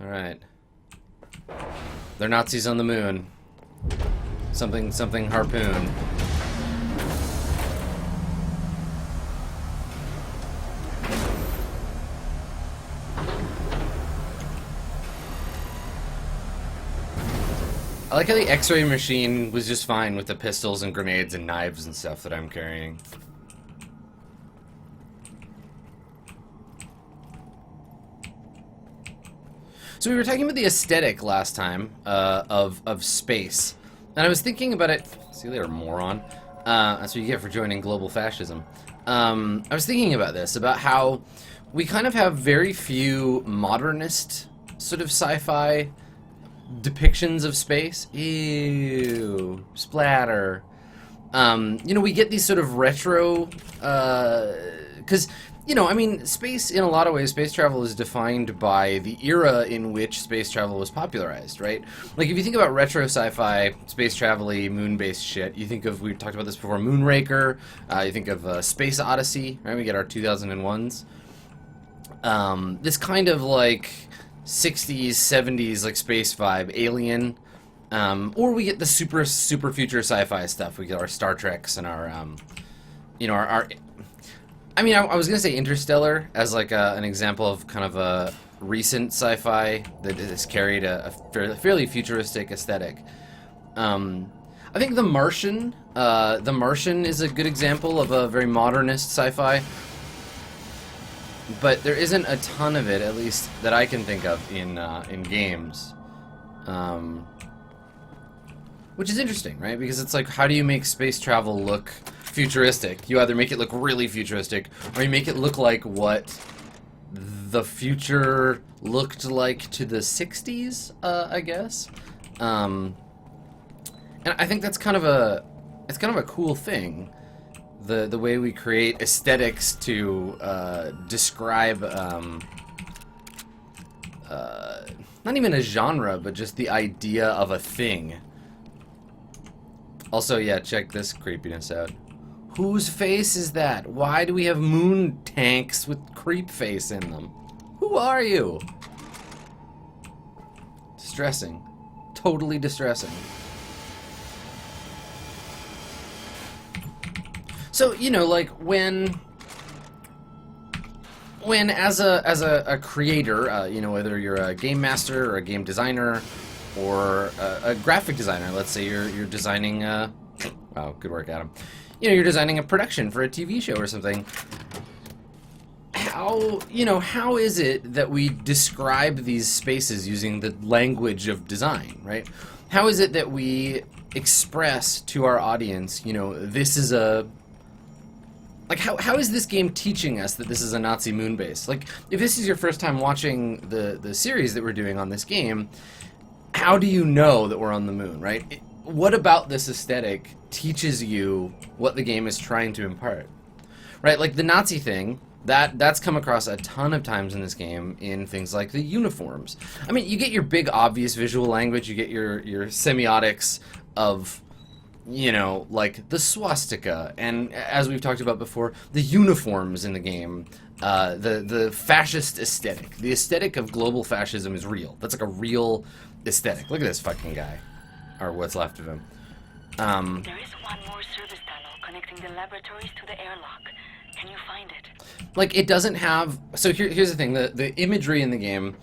Alright. They're Nazis on the moon. Something harpoon. I like how the X-ray machine was just fine with the pistols and grenades and knives and stuff that I'm carrying. So we were talking about the aesthetic last time of space, and I was thinking about it. See you later, moron. That's what you get for joining global fascism. I was thinking about this, about how we kind of have very few modernist sort of sci-fi depictions of space. Ew, splatter. You know, we get these sort of retro, because, you know, I mean, space, in a lot of ways, space travel is defined by the era in which space travel was popularized, right? Like, if you think about retro sci-fi, space travel-y, moon-based shit, you think of, we talked about this before, Moonraker, you think of Space Odyssey, right? We get our 2001s. This kind of, like, 60s, 70s, like, space vibe, Alien, or we get the super future sci-fi stuff. We get our Star Treks and our, you know, our I mean, I was gonna say Interstellar as like an example of kind of a recent sci-fi that has carried a fairly futuristic aesthetic. I think The Martian is a good example of a very modernist sci-fi, but there isn't a ton of it, at least that I can think of in games, which is interesting, right? Because it's like, how do you make space travel look futuristic? You either make it look really futuristic, or you make it look like what the future looked like to the 60s, I guess. And I think that's kind of a cool thing. The way we create aesthetics to describe not even a genre, but just the idea of a thing. Also, yeah, check this creepiness out. Whose face is that? Why do we have moon tanks with creep face in them? Who are you? Distressing. Totally distressing. So, you know, like, when as a creator, you know, whether you're a game master or a game designer or a graphic designer, let's say you're designing wow, good work, Adam. You know, you're designing a production for a TV show or something. How is it that we describe these spaces using the language of design, right? How is it that we express to our audience, you know, this is a... Like, how is this game teaching us that this is a Nazi moon base? Like, if this is your first time watching the series that we're doing on this game, how do you know that we're on the moon, right? What about this aesthetic teaches you what the game is trying to impart, right? Like the Nazi thing, that's come across a ton of times in this game in things like the uniforms. I mean, you get your big obvious visual language, you get your semiotics of, you know, like the swastika, and as we've talked about before, the uniforms in the game, the fascist aesthetic. The aesthetic of global fascism is real. That's like a real aesthetic. Look at this fucking guy. Or what's left of him. There is one more service tunnel connecting the laboratories to the airlock. Can you find it? Like, it doesn't have... So here's the thing. The imagery in the game,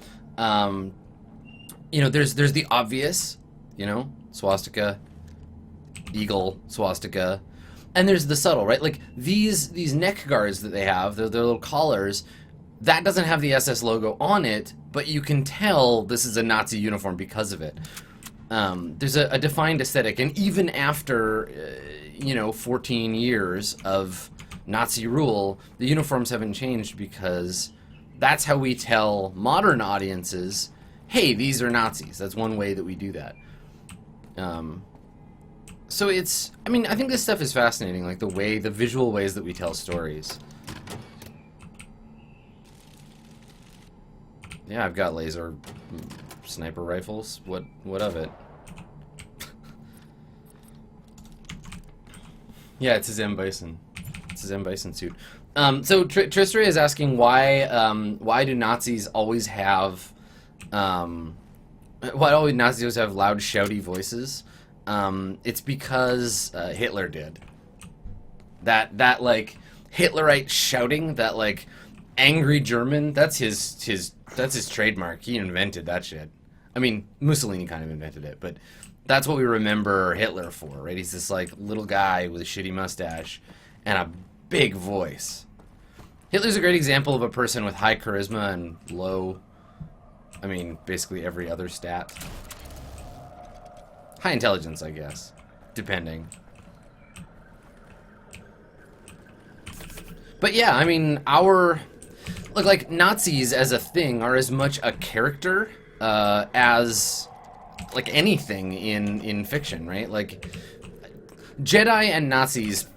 you know, there's the obvious, you know, swastika, eagle, swastika, and there's the subtle, right? Like, these neck guards that they have, their little collars, that doesn't have the SS logo on it, but you can tell this is a Nazi uniform because of it. There's a defined aesthetic, and even after, you know, 14 years of Nazi rule, the uniforms haven't changed because that's how we tell modern audiences, hey, these are Nazis. That's one way that we do that. So it's, I mean, I think this stuff is fascinating, like the visual ways that we tell stories. Yeah, I've got laser sniper rifles. What of it? Yeah, it's his M. Bison. It's his M. Bison suit. So Tristra is asking why do Nazis always have Why do all Nazis have loud, shouty voices? It's because Hitler did. That like Hitlerite shouting, that like angry German, that's his trademark. He invented that shit. I mean, Mussolini kind of invented it, but that's what we remember Hitler for, right? He's this like little guy with a shitty mustache and a big voice. Hitler's a great example of a person with high charisma and low, I mean, basically every other stat. High intelligence, I guess, depending. But yeah, I mean, like Nazis as a thing are as much a character as like anything in fiction, right? Like Jedi and Nazis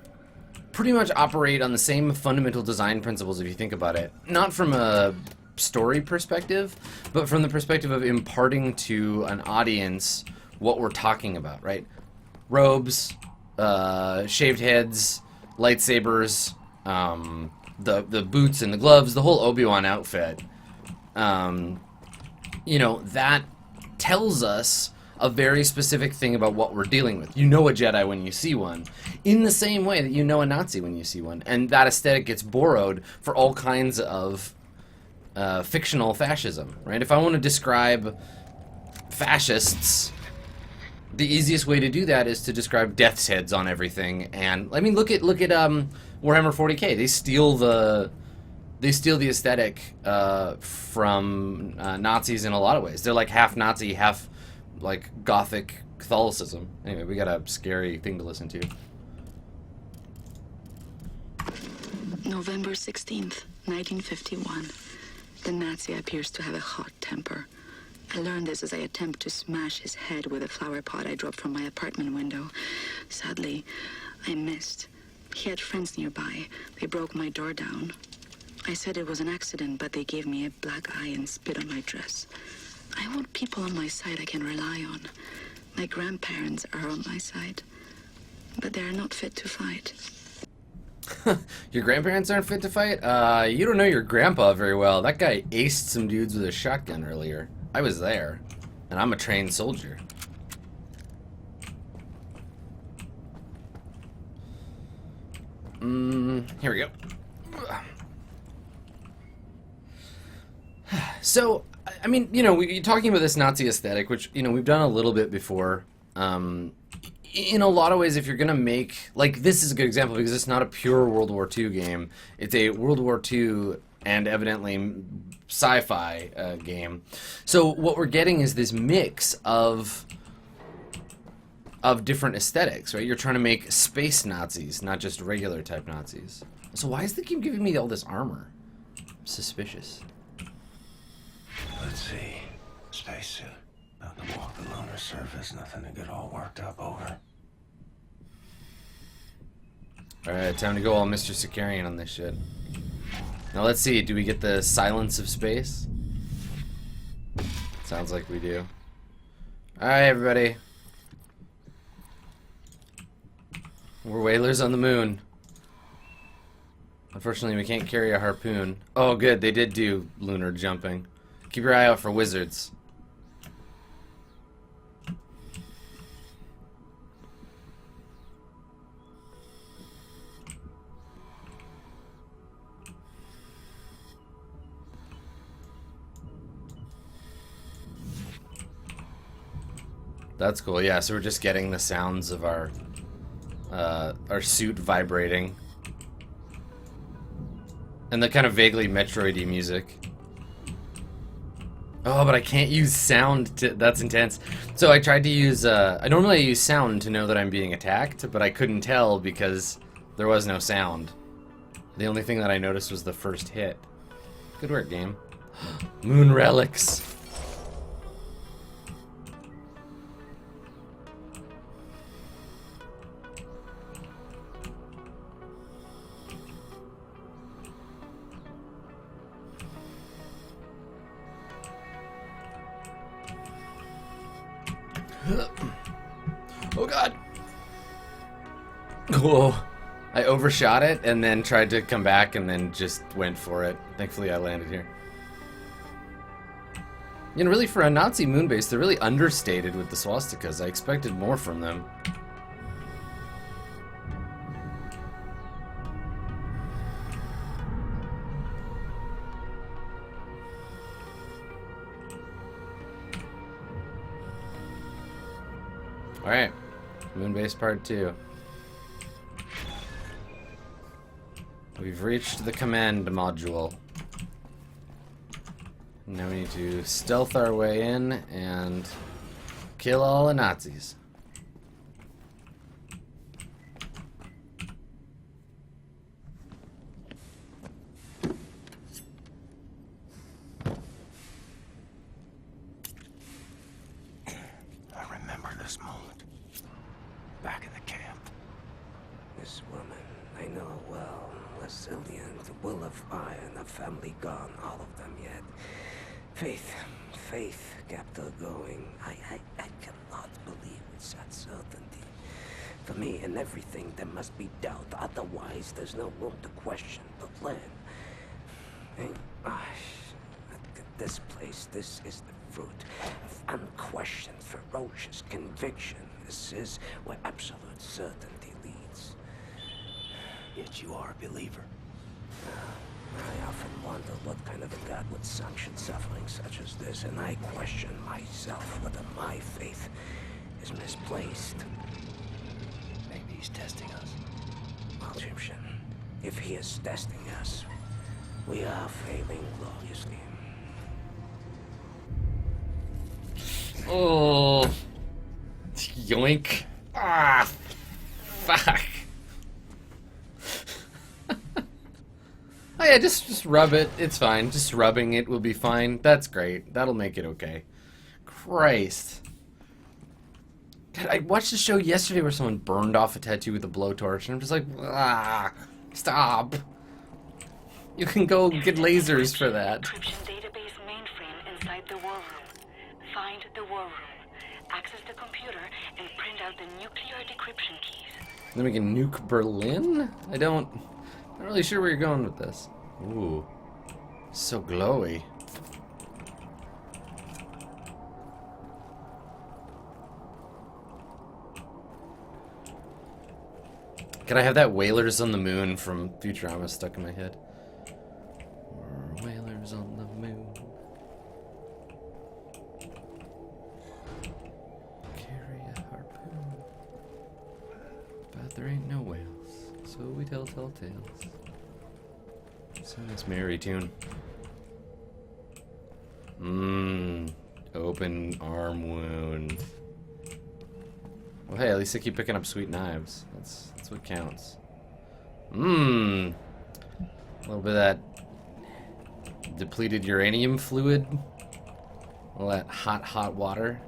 pretty much operate on the same fundamental design principles if you think about it. Not from a story perspective, but from the perspective of imparting to an audience what we're talking about, right? Robes, shaved heads, lightsabers, the boots and the gloves, the whole Obi-Wan outfit. You know, that tells us a very specific thing about what we're dealing with. You know a Jedi when you see one, in the same way that you know a Nazi when you see one. And that aesthetic gets borrowed for all kinds of fictional fascism, right? If I want to describe fascists, the easiest way to do that is to describe death's heads on everything. And I mean, look at Warhammer 40K. They steal the aesthetic from Nazis in a lot of ways. They're like half Nazi, half like Gothic Catholicism. Anyway, we got a scary thing to listen to. November 16th, 1951. The Nazi appears to have a hot temper. I learned this as I attempt to smash his head with a flower pot I dropped from my apartment window. Sadly, I missed. He had friends nearby. They broke my door down. I said it was an accident, but they gave me a black eye and spit on my dress. I want people on my side I can rely on. My grandparents are on my side, but they are not fit to fight. Your grandparents aren't fit to fight? You don't know your grandpa very well. That guy aced some dudes with a shotgun earlier. I was there, and I'm a trained soldier. Here we go. So, I mean, you know, you're talking about this Nazi aesthetic, which, you know, we've done a little bit before. In a lot of ways, if you're going to make... Like, this is a good example because it's not a pure World War II game. It's a World War II and evidently sci-fi game. So what we're getting is this mix of different aesthetics, right? You're trying to make space Nazis, not just regular type Nazis. So why is the game giving me all this armor? Suspicious. Let's see. Spacesuit. About to walk the lunar surface, nothing to get all worked up over. Alright, time to go all Mr. Sicarian on this shit. Now let's see, do we get the silence of space? Sounds like we do. Alright, everybody. We're whalers on the moon. Unfortunately, we can't carry a harpoon. Oh, good, they did do lunar jumping. Keep your eye out for wizards. That's cool. Yeah, so we're just getting the sounds of our suit vibrating. And the kind of vaguely Metroid-y music. Oh, but I can't use sound that's intense. So I tried to use, I normally use sound to know that I'm being attacked, but I couldn't tell because there was no sound. The only thing that I noticed was the first hit. Good work, game. Moon relics. Oh god. Whoa. I overshot it and then tried to come back and then just went for it. Thankfully I landed here. You know, really, for a Nazi moon base, they're really understated with the swastikas. I expected more from them. Alright, Moonbase Part 2. We've reached the command module. Now we need to stealth our way in and kill all the Nazis. I remember this moment. Back in the camp. This woman, I know her well. Resilient, the will of iron, a family gone, all of them yet. Faith kept her going. I cannot believe with such certainty. For me, in everything, there must be doubt. Otherwise, there's no room to question the plan. And, at this place, this is the fruit of unquestioned, ferocious conviction. This is where absolute certainty leads. Yet you are a believer. I often wonder what kind of a God would sanction suffering such as this, and I question myself whether my faith is misplaced. Maybe he's testing us. Well, Egyptian, if he is testing us, we are failing gloriously. Oh, yoink! Ah, fuck! Oh yeah, just rub it. It's fine. Just rubbing it will be fine. That's great. That'll make it okay. Christ. God, I watched a show yesterday where someone burned off a tattoo with a blowtorch, and I'm just like, ah, stop. You can go get lasers for that. Encryption database mainframe inside the war room. Find the war room. Access the computer and print out the nuclear decryption keys. Then we can nuke Berlin? I'm not really sure where you're going with this. Ooh. So glowy. Can I have that Whalers on the Moon from Futurama stuck in my head? We're whalers on the moon. Carry a harpoon. But there ain't no whales, so we tell tall tales. So nice merry tune. Open arm wound. Well, hey, at least I keep picking up sweet knives. That's what counts. A little bit of that depleted uranium fluid. All that hot water.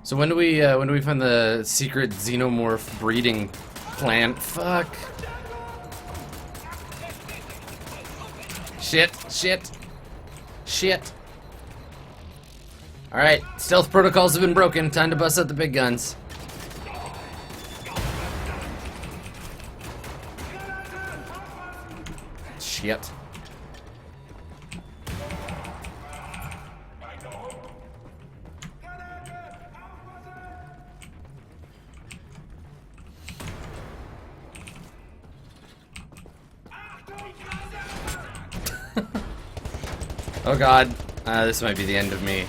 So when do we find the secret xenomorph breeding plant? Fuck. Shit. Alright, stealth protocols have been broken. Time to bust out the big guns. Shit. Oh god, this might be the end of me.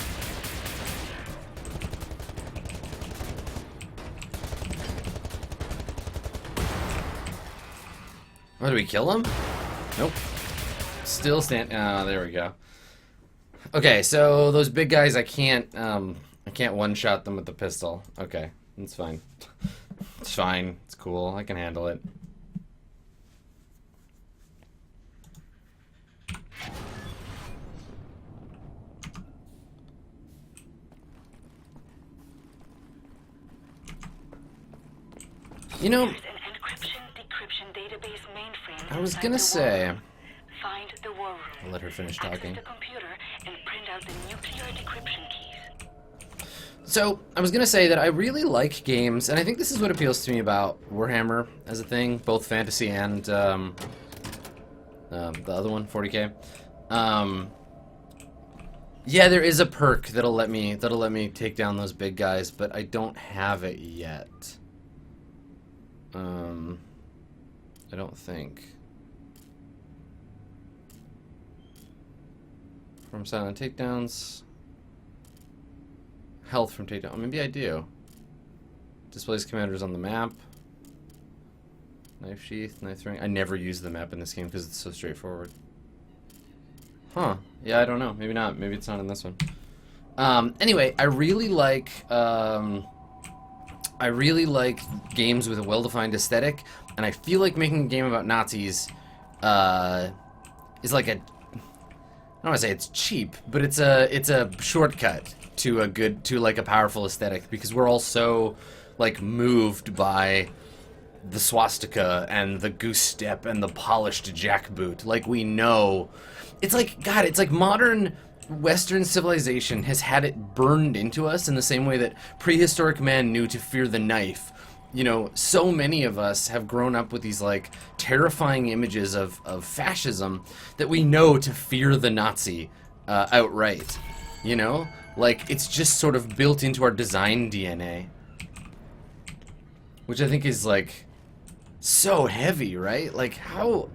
Oh, did we kill him? Nope. Still stand. Oh, there we go. Okay, so those big guys, I can't one-shot them with the pistol. Okay, that's fine. It's fine. It's cool. I can handle it. You know, There's an encryption-decryption database mainframe I was inside gonna the say. war room. Find the war room. I'll let her finish talking. Access the computer and print out the nuclear decryption keys. So, I was going to say that I really like games, and I think this is what appeals to me about Warhammer as a thing, both fantasy and the other one, 40K. Yeah, there is a perk that'll let me take down those big guys, but I don't have it yet. I don't think. From silent takedowns. Health from takedown. Oh, maybe I do. Displays commanders on the map. Knife sheath, knife throwing. I never use the map in this game because it's so straightforward. Huh. Yeah, I don't know. Maybe not. Maybe it's not in this one. Anyway, I really like games with a well-defined aesthetic, and I feel like making a game about Nazis is like a, I don't want to say it's cheap, but it's a shortcut to a powerful aesthetic, because we're all so like moved by the swastika and the goose step and the polished jackboot. Like, we know, it's like, God, it's like modern Western civilization has had it burned into us in the same way that prehistoric man knew to fear the knife. You know, so many of us have grown up with these like terrifying images of fascism that we know to fear the Nazi outright. You know, like, it's just sort of built into our design DNA, which I think is like so heavy, right? Like, how?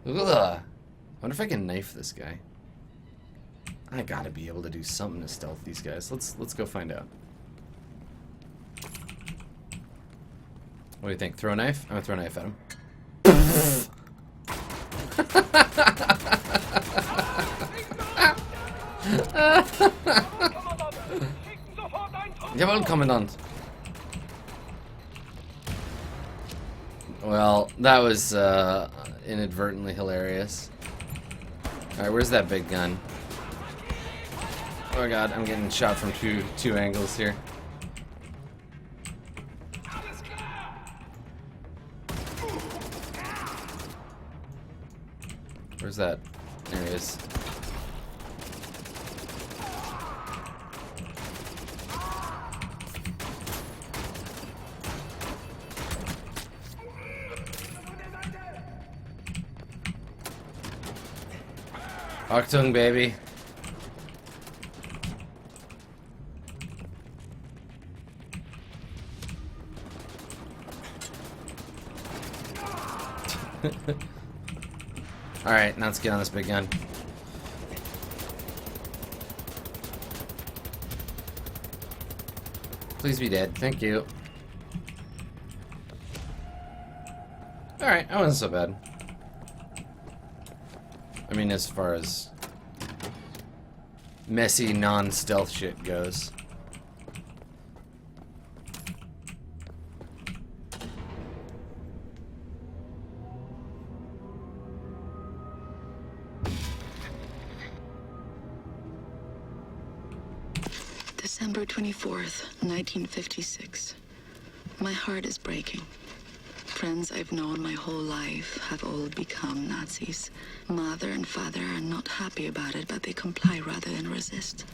Ugh. I wonder if I can knife this guy. I gotta be able to do something to stealth these guys. Let's go find out. What do you think? Throw a knife? I'm gonna throw a knife at him. Jawohl, Kommandant. Well, that was inadvertently hilarious. Alright, where's that big gun? Oh god, I'm getting shot from two angles here. Where's that? There he is. Achtung, baby. Alright, now let's get on this big gun. Please be dead. Thank you. Alright, that wasn't so bad. I mean, as far as messy, non-stealth shit goes. December 24th, 1956. My heart is breaking. Friends I've known my whole life have all become Nazis. Mother and father are not happy about it, but they comply rather than resist.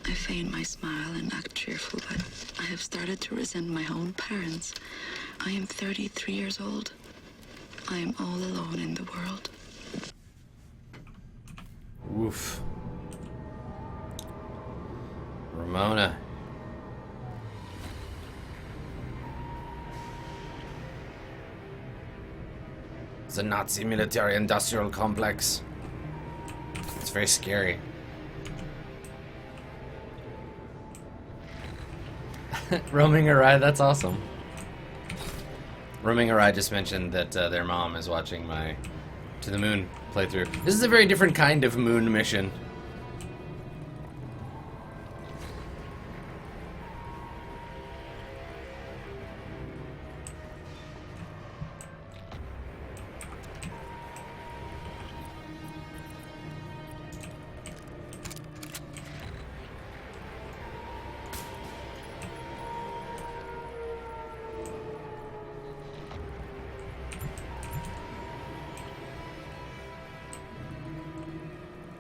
I feign my smile and act cheerful, but I have started to resent my own parents. I am 33 years old. I am all alone in the world. Oof. Ramona. It's a Nazi military-industrial complex. It's very scary. Roaming a ride, that's awesome. Roaming a ride just mentioned that their mom is watching my To the Moon playthrough. This is a very different kind of moon mission.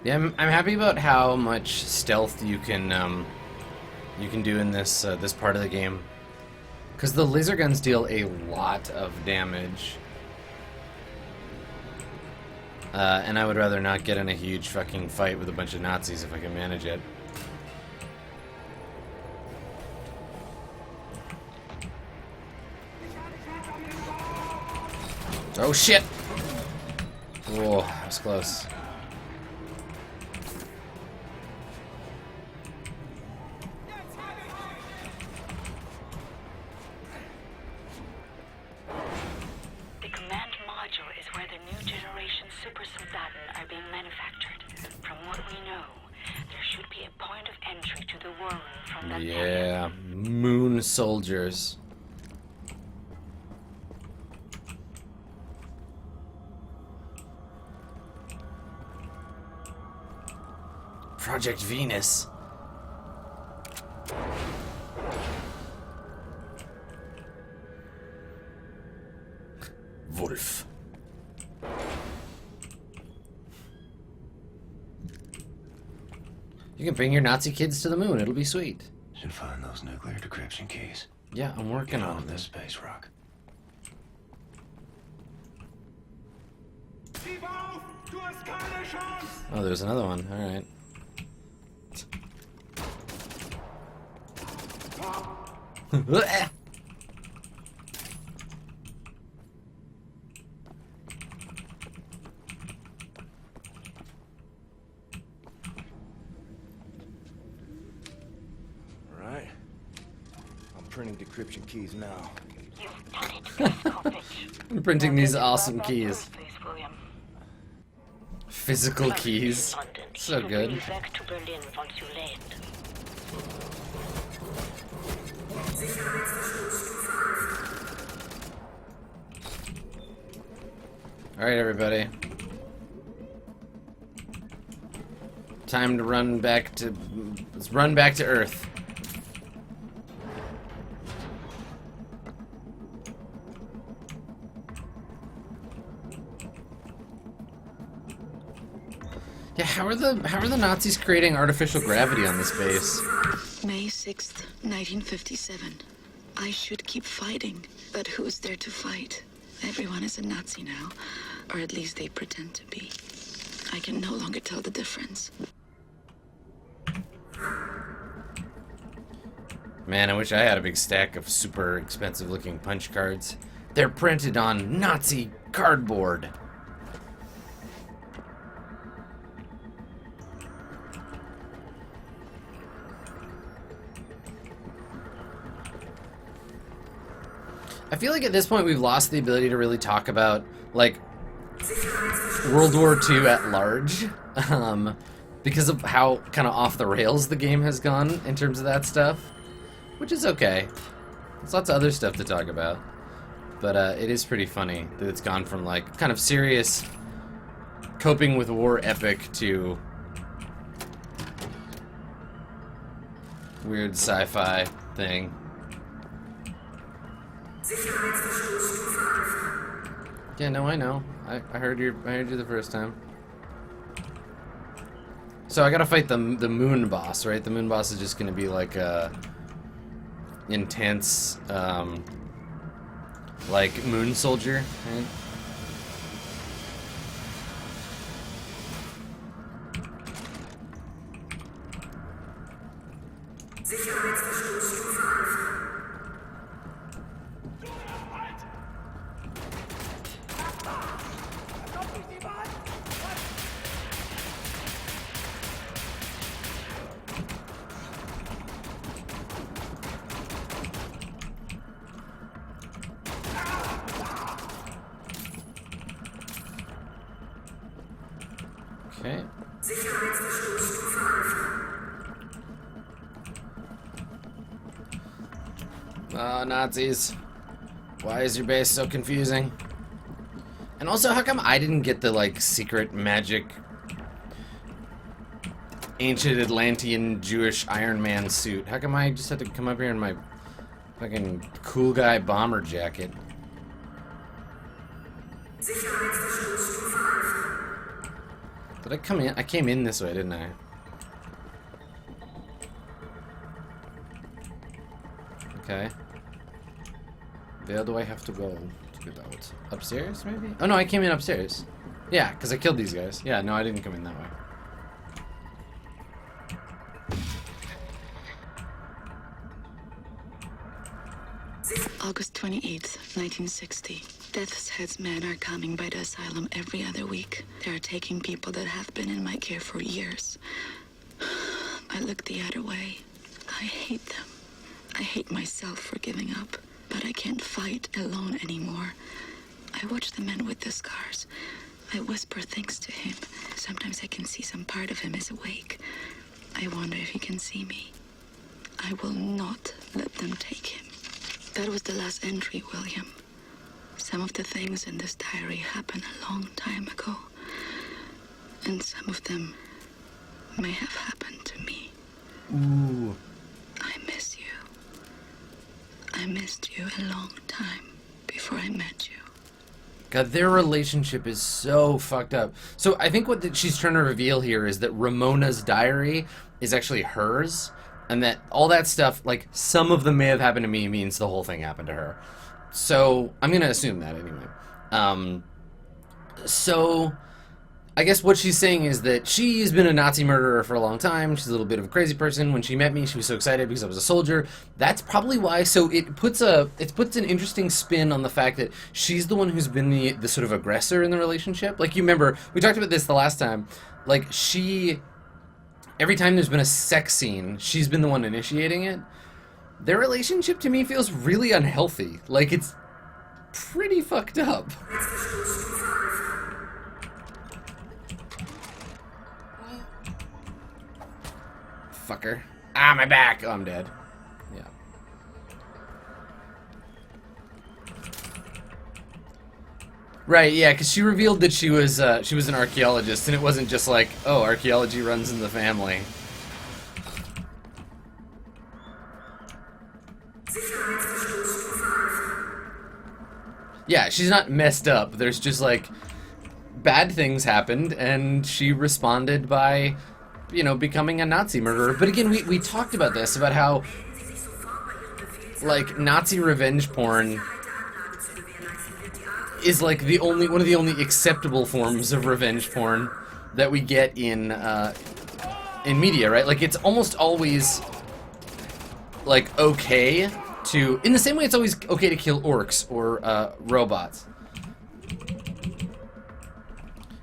Yeah, I'm happy about how much stealth you can you can do in this this part of the game. Because the laser guns deal a lot of damage. And I would rather not get in a huge fucking fight with a bunch of Nazis if I can manage it. Oh shit! Whoa, that was close. The command module is where the new generation super soldaten are being manufactured. From what we know, there should be a point of entry to the war room from that Yeah, moon soldiers. Project Venus. Wolf. You can bring your Nazi kids to the moon. It'll be sweet. Should find those nuclear decryption keys. Yeah, I'm working Get on on this this. space rock. Oh, there's another one. All right. Right. I'm printing decryption keys now. You've done it, Scottish. I'm printing these Now awesome get keys. please, William. Physical Flight keys. in London. So It'll good. bring you back to Berlin once you land. All right, everybody. Time to run back to. Let's run back to Earth. Yeah, how are the Nazis creating artificial gravity on this base? May 6th, 1957. I should keep fighting, but who's there to fight? Everyone is a Nazi now, or at least they pretend to be. I can no longer tell the difference. Man, I wish I had a big stack of super expensive looking punch cards. They're printed on Nazi cardboard. I feel like at this point we've lost the ability to really talk about, like, World War II at large, because of how kind of off the rails the game has gone in terms of that stuff, which is okay. There's lots of other stuff to talk about, but it is pretty funny that it's gone from, like, kind of serious coping with war epic to weird sci-fi thing. Yeah, no, I know. I heard you the first time. So I gotta fight the moon boss, right? The moon boss is just gonna be like a intense, like moon soldier, right? Okay. Oh, Nazis. Why is your base so confusing? And also, how come I didn't get the, like, secret magic ancient Atlantean Jewish Iron Man suit? How come I just had to come up here in my fucking cool guy bomber jacket? Did I come in? I came in this way, didn't I? Okay. Where do I have to go to get out? Upstairs, maybe? Oh, no, I came in upstairs. Yeah, because I killed these guys. Yeah, no, I didn't come in that way. August 28th, 1960. Death's Head's men are coming by the asylum every other week. They are taking people that have been in my care for years. I look the other way. I hate them. I hate myself for giving up. But I can't fight alone anymore. I watch the man with the scars. I whisper things to him. Sometimes I can see some part of him is awake. I wonder if he can see me. I will not let them take him. That was the last entry, William. Some of the things in this diary happened a long time ago. And some of them may have happened to me. Ooh. I miss you. I missed you a long time before I met you. God, their relationship is so fucked up. So I think what she's trying to reveal here is that Ramona's diary is actually hers, and that all that stuff, like, some of them may have happened to me means the whole thing happened to her. So I'm going to assume that anyway. So I guess what she's saying is that she's been a Nazi murderer for a long time. She's a little bit of a crazy person. When she met me, she was so excited because I was a soldier. That's probably why. So it puts an interesting spin on the fact that she's the one who's been the sort of aggressor in the relationship. Like, you remember, we talked about this the last time. Like, every time there's been a sex scene, she's been the one initiating it. Their relationship to me feels really unhealthy. Like, it's pretty fucked up. Fucker. Ah, my back! Oh, I'm dead. Yeah. Right, yeah, because she revealed that she was an archaeologist, and it wasn't just like, oh, archaeology runs in the family. Yeah, she's not messed up. There's just, like, bad things happened, and she responded by, you know, becoming a Nazi murderer. But again, we talked about this, about how, like, Nazi revenge porn is, like, one of the only acceptable forms of revenge porn that we get in media, right? Like, it's almost always, like, okay to, in the same way it's always okay to kill orcs or robots.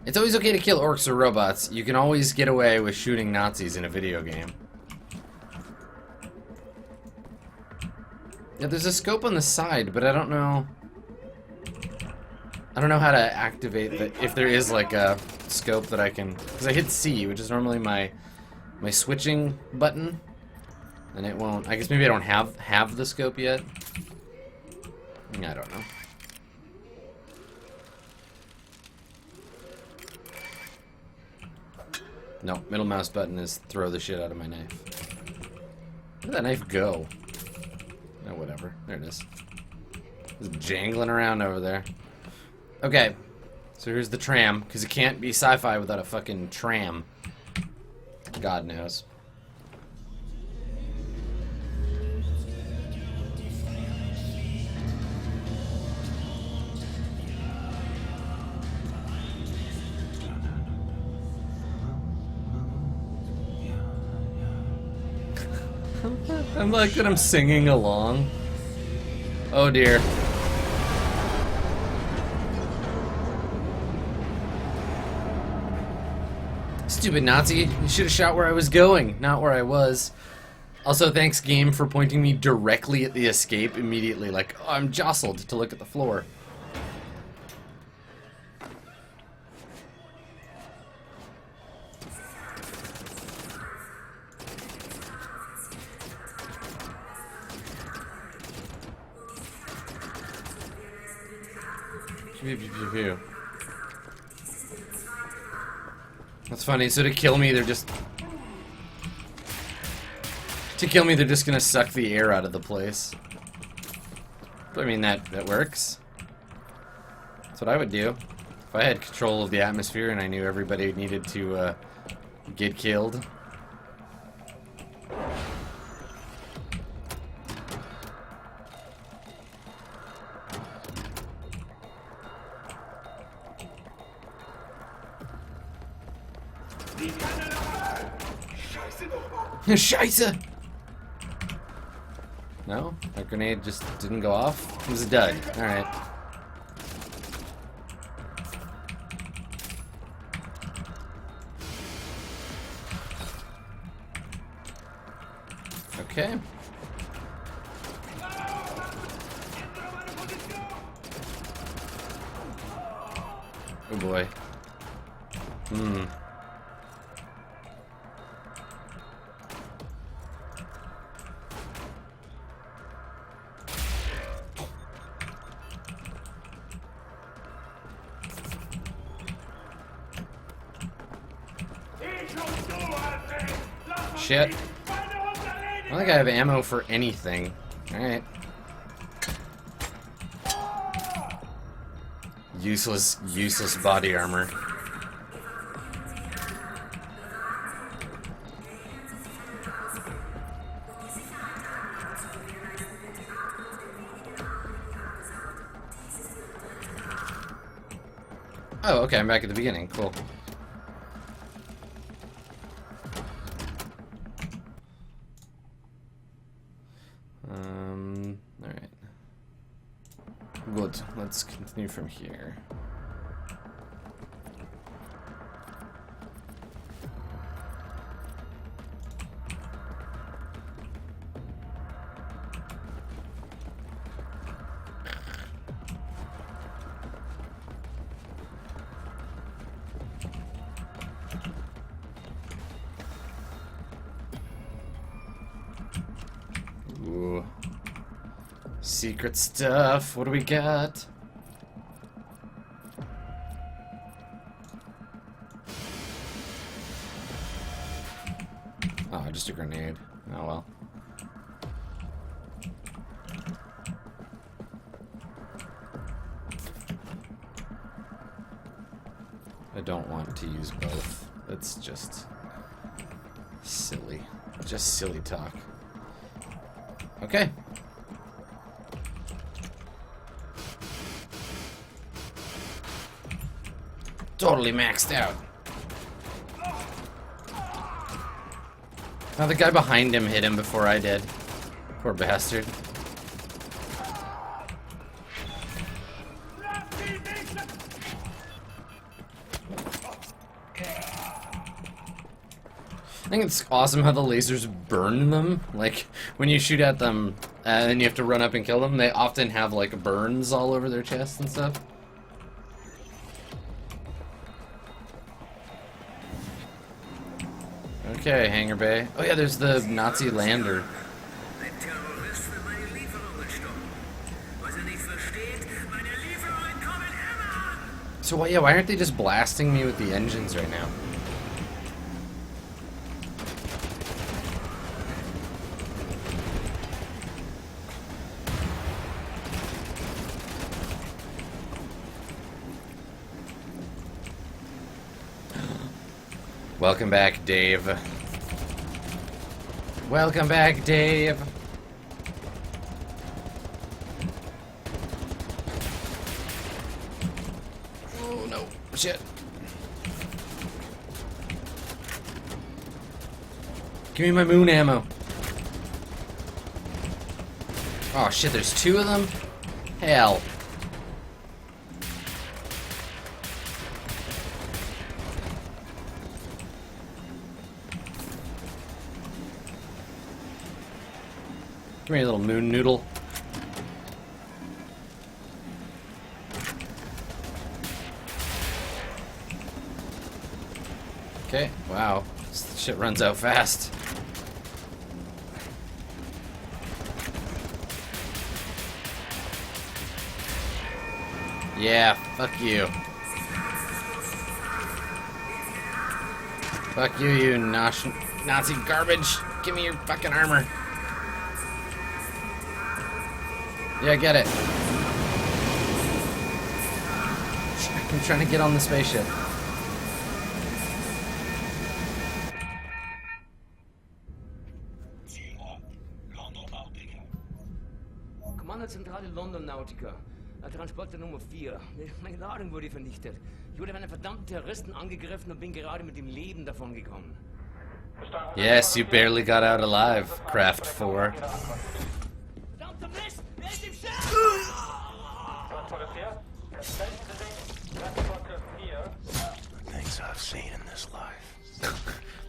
It's always okay to kill orcs or robots. You can always get away with shooting Nazis in a video game. Yeah, there's a scope on the side, but I don't know how to activate that, if there is like a scope that I can, because I hit C, which is normally my switching button, and it won't. I guess maybe I don't have the scope yet. I don't know. No, middle mouse button is throw the shit out of my knife. Where'd that knife go? Oh, whatever. There it is. It's jangling around over there. Okay, so here's the tram, because it can't be sci-fi without a fucking tram. God knows. I'm like that I'm singing along. Oh dear. Stupid Nazi. You should have shot where I was going, not where I was. Also, thanks, game, for pointing me directly at the escape immediately. Like, oh, I'm jostled to look at the floor. Pew, pew, pew, pew. That's funny. So to kill me, they're just gonna suck the air out of the place. I mean, that works. That's what I would do if I had control of the atmosphere and I knew everybody needed to get killed. Scheiße! No? That grenade just didn't go off? It was a dud. Alright. Okay. Oh boy. Shit. I don't think I have ammo for anything. Alright. Useless body armor. Oh, okay, I'm back at the beginning. Cool. Alright. Good. Let's continue from here. Ooh. Secret stuff. What do we got? Oh, just a grenade. Oh well. I don't want to use both. It's just silly. Just silly talk. Okay. Totally maxed out. Oh, the guy behind him hit him before I did. Poor bastard. I think it's awesome how the lasers burn them. Like, when you shoot at them and you have to run up and kill them, they often have, like, burns all over their chest and stuff. Okay, hangar bay. Oh yeah, there's the Nazi lander. So why aren't they just blasting me with the engines right now? Welcome back, Dave. Welcome back, Dave. Oh no, shit. Give me my moon ammo. Oh shit, there's two of them? Hell. Give me a little moon noodle. Okay, wow. This shit runs out fast. Yeah, fuck you. Fuck you, you Nazi garbage. Give me your fucking armor. Yeah, get it. I'm trying to get on the spaceship. Kommandozentrale London Nautica. Transporter Nummer 4. Meine Ladung wurde vernichtet. Ich wurde von einem verdammten Terroristen angegriffen und bin gerade mit dem Leben davongekommen. Yes, you barely got out alive, Craft 4. Verdammter Mist! Wer ist im Schiff? The things I've seen in this life.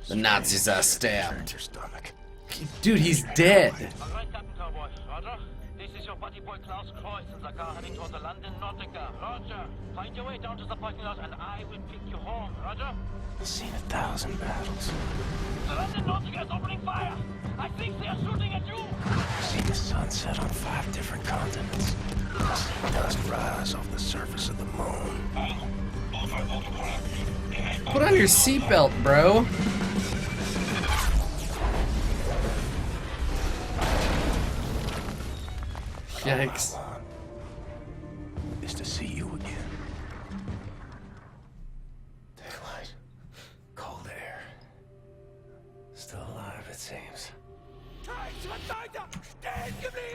The Nazis are stabbed. Your stomach. Dude, he's dead. Alright, Captain Cowboy. Roger. This is your buddy boy Klaus Kreuz in the car heading toward the London Nautica. Roger. Find your way down to the parking lot and I will pick you home. Roger. I've seen 1,000 battles. The London Nautica is opening fire. I think they are shooting at you. I've seen the sun set on 5 different continents. I've seen dust rise off the surface of the moon. Put on your seatbelt, bro. Yikes. All I want is to see you again. Daylight. Cold air. Still alive, it seems.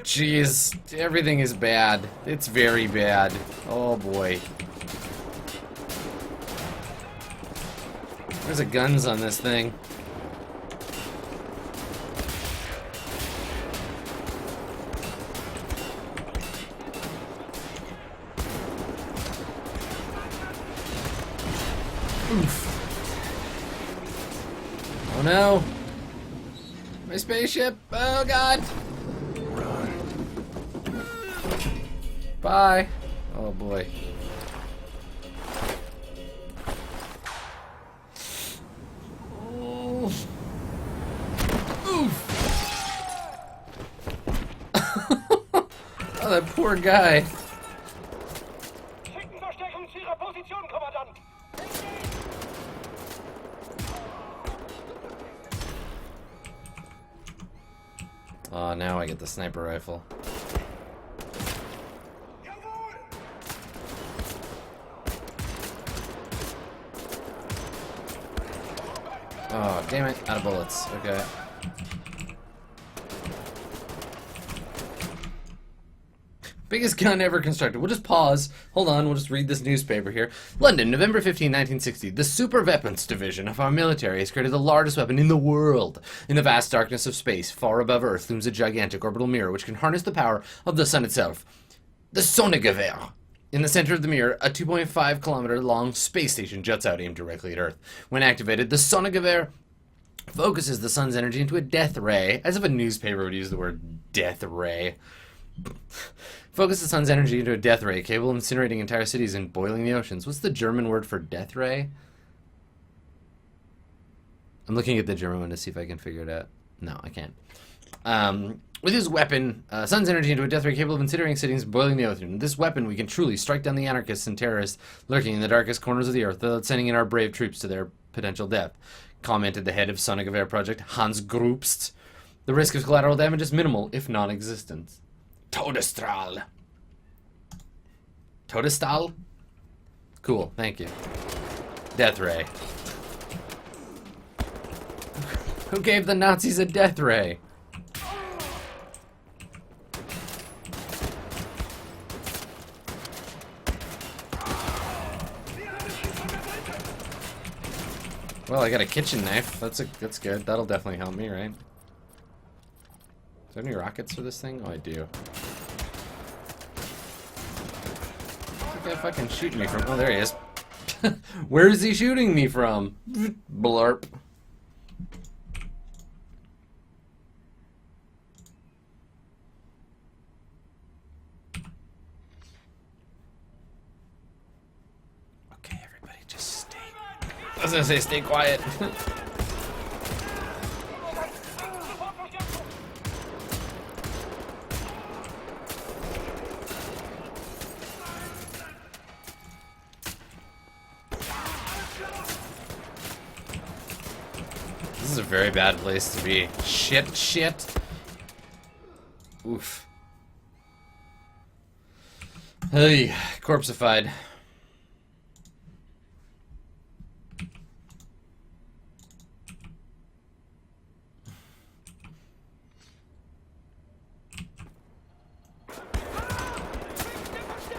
Jeez, everything is bad. It's very bad. Oh boy. There's a guns on this thing. Oh no! My spaceship! Oh god! Run. Bye! Oh boy. Oof. Oh, that poor guy. Verstärkung zu Ihrer Position, Kommandant. Oh, now I get the sniper rifle. Oh, damn it. Out of bullets. Okay. Biggest gun ever constructed. We'll just pause. Hold on, we'll just read this newspaper here. London, November 15, 1960. The Super Weapons Division of our military has created the largest weapon in the world. In the vast darkness of space, far above Earth, looms a gigantic orbital mirror which can harness the power of the sun itself. The Sonnegewehr. In the center of the mirror, a 2.5 kilometer long space station juts out, aimed directly at Earth. When activated, the Sonnegewehr focuses the sun's energy into a death ray, as if a newspaper would use the word death ray. Focus the sun's energy into a death ray, capable of incinerating entire cities and boiling the oceans. What's the German word for death ray? I'm looking at the German one to see if I can figure it out. No, I can't. With his weapon, sun's energy into a death ray capable of incinerating cities and boiling the ocean. With this weapon, we can truly strike down the anarchists and terrorists lurking in the darkest corners of the earth, without sending in our brave troops to their potential death, commented the head of Sonnegewehr project, Hans Grubst. The risk of collateral damage is minimal, if non-existent. Todesstrahl. Todesstrahl? Cool, thank you. Death ray. Who gave the Nazis a death ray? Well, I got a kitchen knife. That's good. That'll definitely help me, right? Is there any rockets for this thing? Oh, I do. Where's the guy fucking shooting me from? Oh, there he is. Where is he shooting me from? Blarp. Okay, everybody just stay. I was gonna say stay quiet. This is a very bad place to be. Shit. Oof. Hey, corpseified.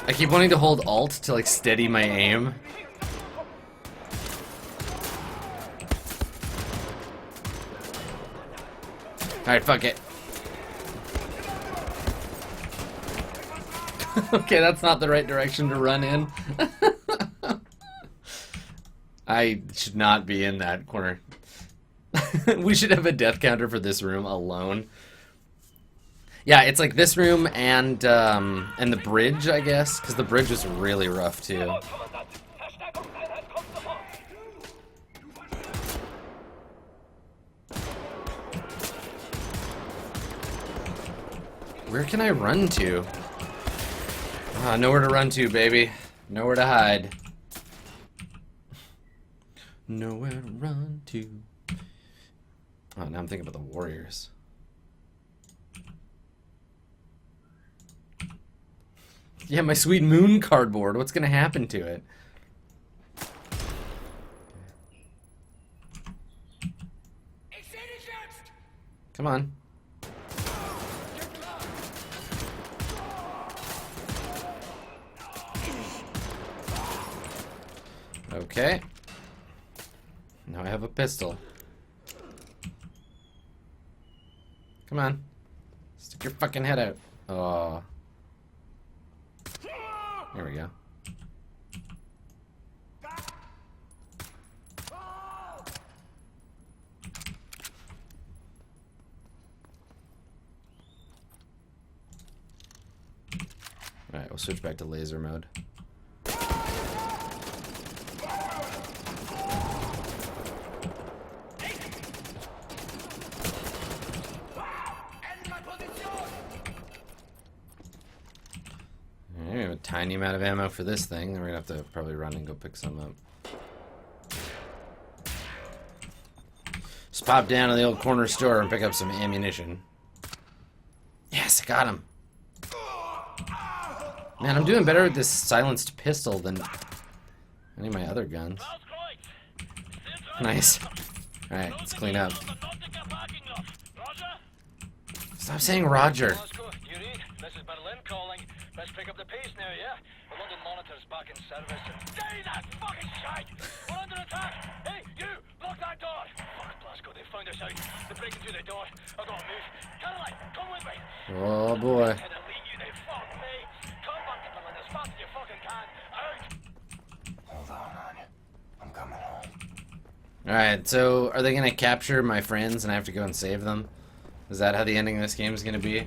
I keep wanting to hold Alt to like steady my aim. Alright, fuck it. Okay, that's not the right direction to run in. I should not be in that corner. We should have a death counter for this room alone. Yeah, it's like this room and the bridge, I guess, because the bridge was really rough too. Where can I run to? Nowhere to run to, baby. Nowhere to hide. Nowhere to run to. Oh, now I'm thinking about the Warriors. Yeah, my sweet moon cardboard. What's gonna happen to it? Come on. Okay. Now I have a pistol. Come on. Stick your fucking head out. Oh. There we go. Alright, we'll switch back to laser mode. We have a tiny amount of ammo for this thing, then we're gonna have to probably run and go pick some up. Just pop down to the old corner store and pick up some ammunition. Yes, I got him. Man, I'm doing better with this silenced pistol than any of my other guns. Nice. Alright, let's clean up. Stop saying Roger. This is Berlin calling. Let's pick up the pace now, yeah? The London Monitor's back in service. Stay that fucking shite! We're under attack! Hey, you! Lock that door! Fuck, Glasgow, they found us out. They're breaking through the door. I've got to move. Caroline, come with me! Oh boy. And elite you, they fuck me! Come back to Berlin as fast as you fucking can! Out! Hold on, Anya. I'm coming home. Alright, so are they gonna capture my friends and I have to go and save them? Is that how the ending of this game is gonna be?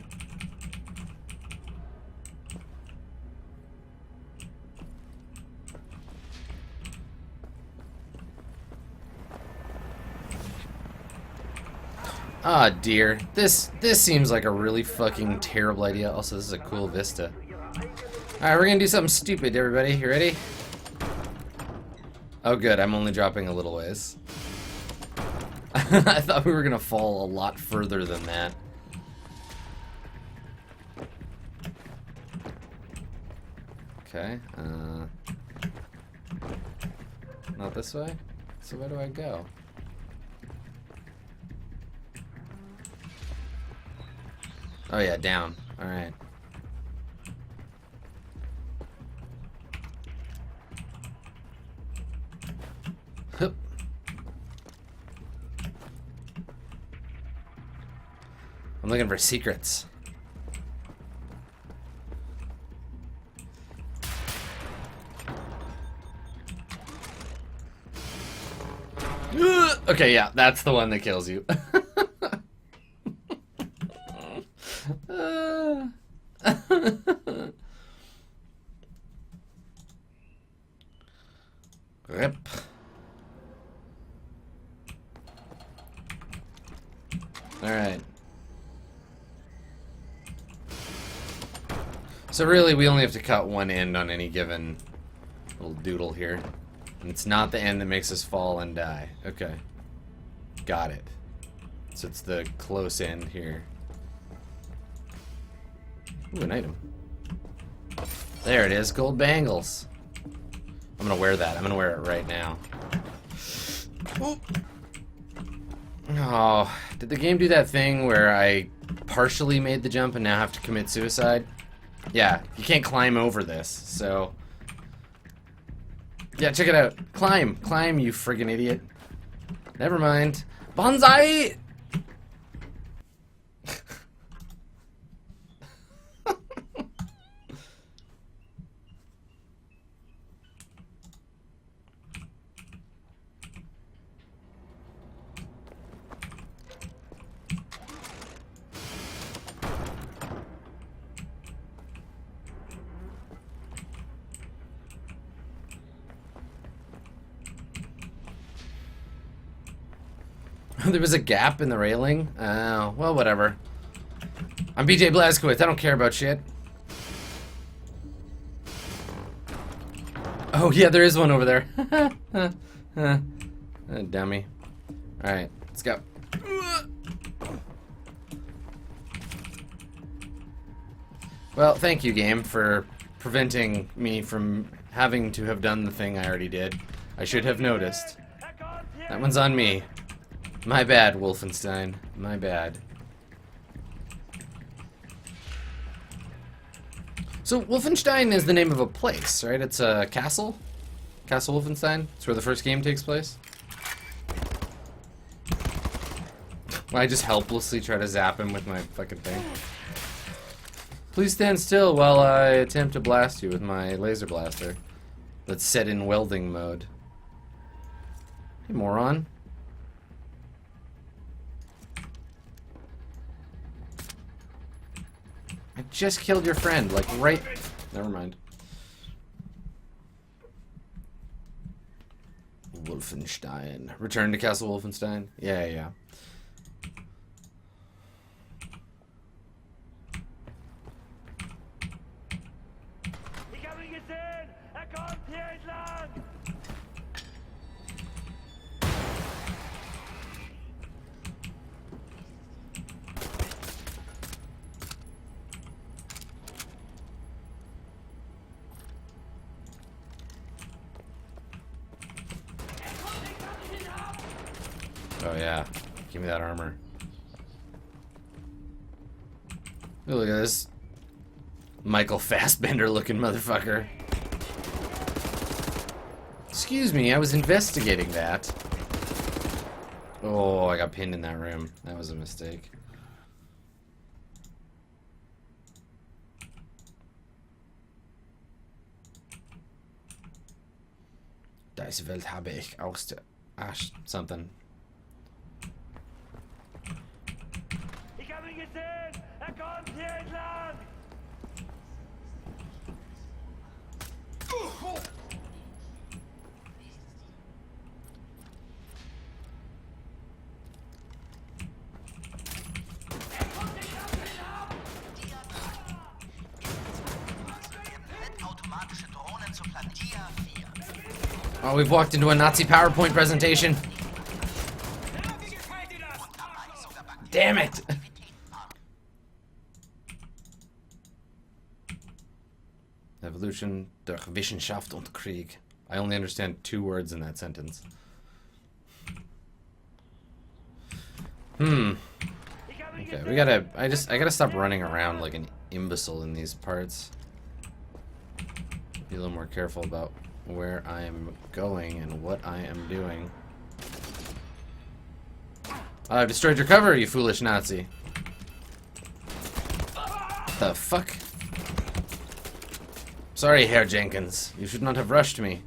Ah, dear. This seems like a really fucking terrible idea. Also, this is a cool vista. Alright, we're gonna do something stupid, everybody. You ready? Oh, good. I'm only dropping a little ways. I thought we were gonna fall a lot further than that. Okay. Not this way? So where do I go? Oh yeah, down. Alright. Hup. I'm looking for secrets. Okay, yeah, that's the one that kills you. Rip. Alright. So really, we only have to cut one end on any given little doodle here. And it's not the end that makes us fall and die. Okay. Got it. So it's the close end here. Ooh, an item. There it is, gold bangles. I'm gonna wear that. I'm gonna wear it right now. Ooh. Oh, did the game do that thing where I partially made the jump and now have to commit suicide? Yeah, you can't climb over this, so... Yeah, check it out. Climb. Climb, you friggin' idiot. Never mind. Bonsai! There was a gap in the railing? Oh, well, whatever. I'm BJ Blazkowicz. I don't care about shit. Oh, yeah, there is one over there. Dummy. Alright, let's go. Well, thank you, game, for preventing me from having to have done the thing I already did. I should have noticed. That one's on me. My bad, Wolfenstein. My bad. So, Wolfenstein is the name of a place, right? It's a castle? Castle Wolfenstein? It's where the first game takes place? I just helplessly try to zap him with my fucking thing. Please stand still while I attempt to blast you with my laser blaster. That's set in welding mode. Hey, moron. I just killed your friend, like right... Never mind. Wolfenstein. Return to Castle Wolfenstein? Yeah, yeah. Oh yeah, give me that armor. Ooh, look at this Michael Fassbender looking motherfucker. Excuse me, I was investigating that. Oh, I got pinned in that room. That was a mistake. Diese Welt habe ich aus der... Ash, something. Oh, we've walked into a Nazi PowerPoint presentation. Damn it! Evolution durch Wissenschaft und Krieg. I only understand 2 words in that sentence. Okay, we gotta... I gotta stop running around like an imbecile in these parts. Be a little more careful about where I am going and what I am doing. I've destroyed your cover, you foolish Nazi. The fuck? Sorry, Herr Jenkins. You should not have rushed me.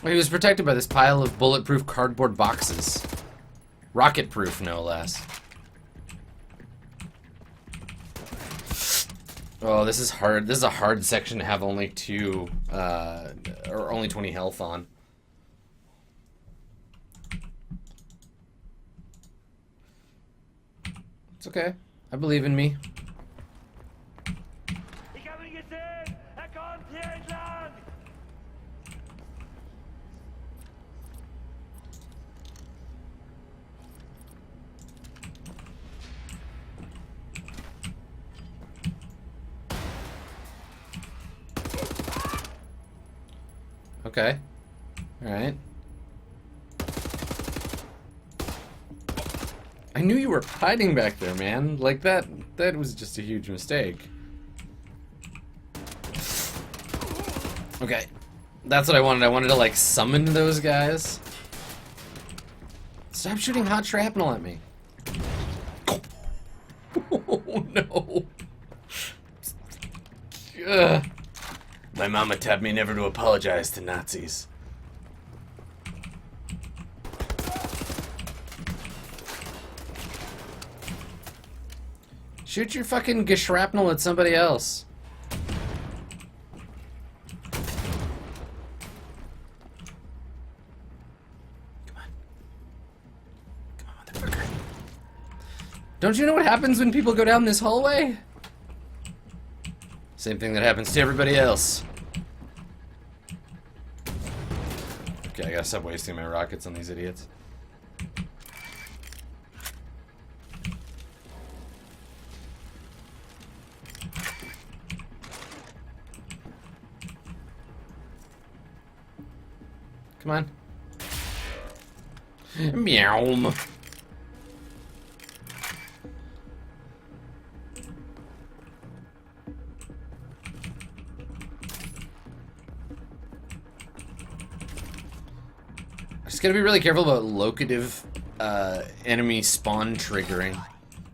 He was protected by this pile of bulletproof cardboard boxes. Rocket-proof, no less. Oh, this is hard. This is a hard section to have only 2, or only 20 health on. It's okay. I believe in me. Okay. Alright. I knew you were hiding back there, man. Like, that was just a huge mistake. Okay. That's what I wanted. I wanted to, like, summon those guys. Stop shooting hot shrapnel at me. Oh, no. Ugh. My mama taught me never to apologize to Nazis. Shoot your fucking shrapnel at somebody else. Come on. Come on, motherfucker. Don't you know what happens when people go down this hallway? Same thing that happens to everybody else. Okay, I gotta stop wasting my rockets on these idiots. Come on. Meow. Just gotta be really careful about locative enemy spawn triggering.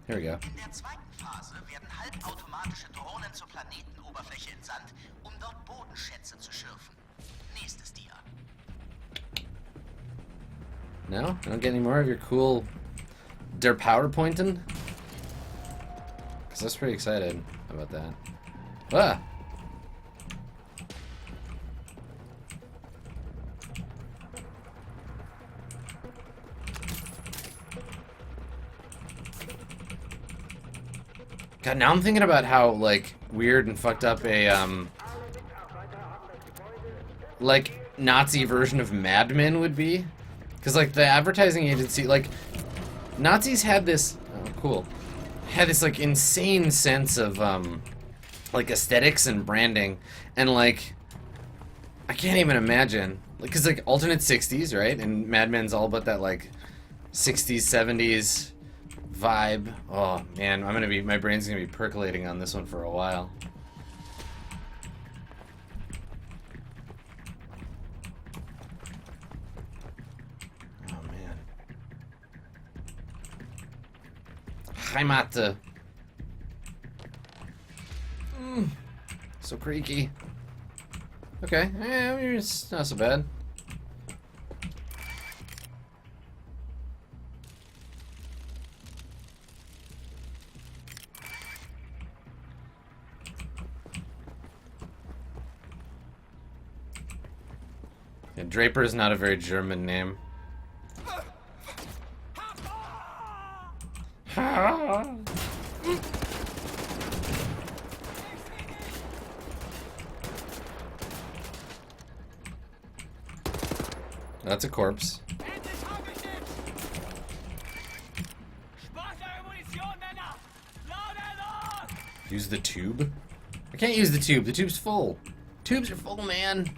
Here we go. In der zweiten Phase werden halbautomatische Drohnen zur Planetenoberfläche entsandt, um dort Bodenschätze zu schürfen. Nächstes Dia. No? I don't get any more of your cool der PowerPointing? Because I was pretty excited about that. Ah! God, now I'm thinking about how, like, weird and fucked up a, like, Nazi version of Mad Men would be. Because, like, the advertising agency, like, Nazis had this, oh, cool, had this, like, insane sense of, like, aesthetics and branding. And, like, I can't even imagine. Like, because, like, alternate 60s, right? And Mad Men's all about that, like, 60s, 70s vibe. Oh, man, my brain's gonna be percolating on this one for a while. Heimat. So creaky. Okay, it's not so bad. Yeah, Draper is not a very German name. That's a corpse. Use the tube? I can't use the tube. The tube's full. Tubes are full, man.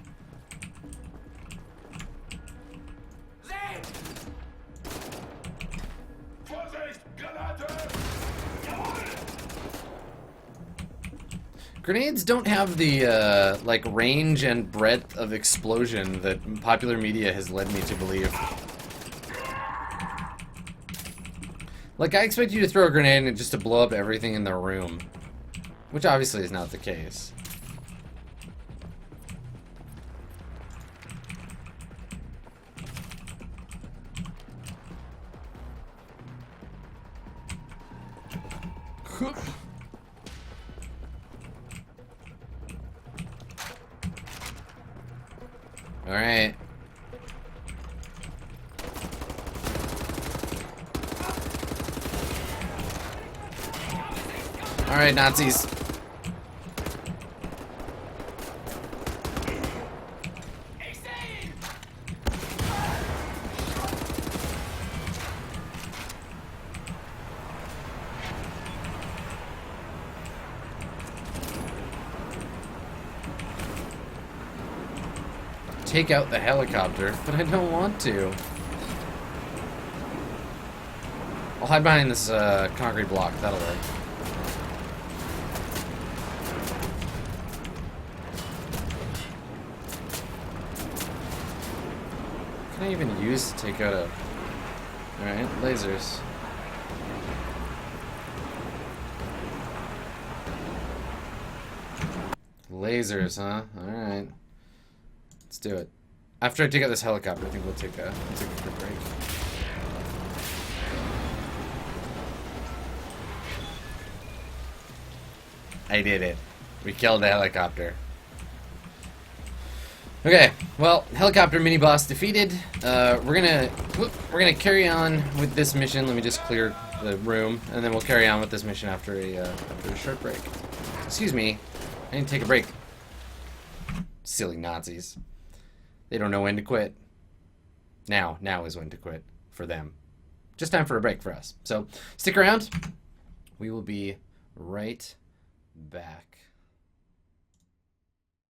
Grenades don't have the, like, range and breadth of explosion that popular media has led me to believe. Like, I expect you to throw a grenade and just to blow up everything in the room. Which obviously is not the case. Alright. Alright, Nazis. take out the helicopter, but I don't want to. I'll hide behind this concrete block. That'll work. What can I even use to take out a... Alright, lasers. Lasers, huh? Alright. Let's do it. After I take out this helicopter, I think we'll take a quick break. I did it. We killed the helicopter. Okay, well, helicopter mini boss defeated. We're gonna carry on with this mission. Let me just clear the room, and then we'll carry on with this mission after a short break. Excuse me, I need to take a break. Silly Nazis. They don't know when to quit. Now is when to quit for them. Just time for a break for us. So stick around. We will be right back.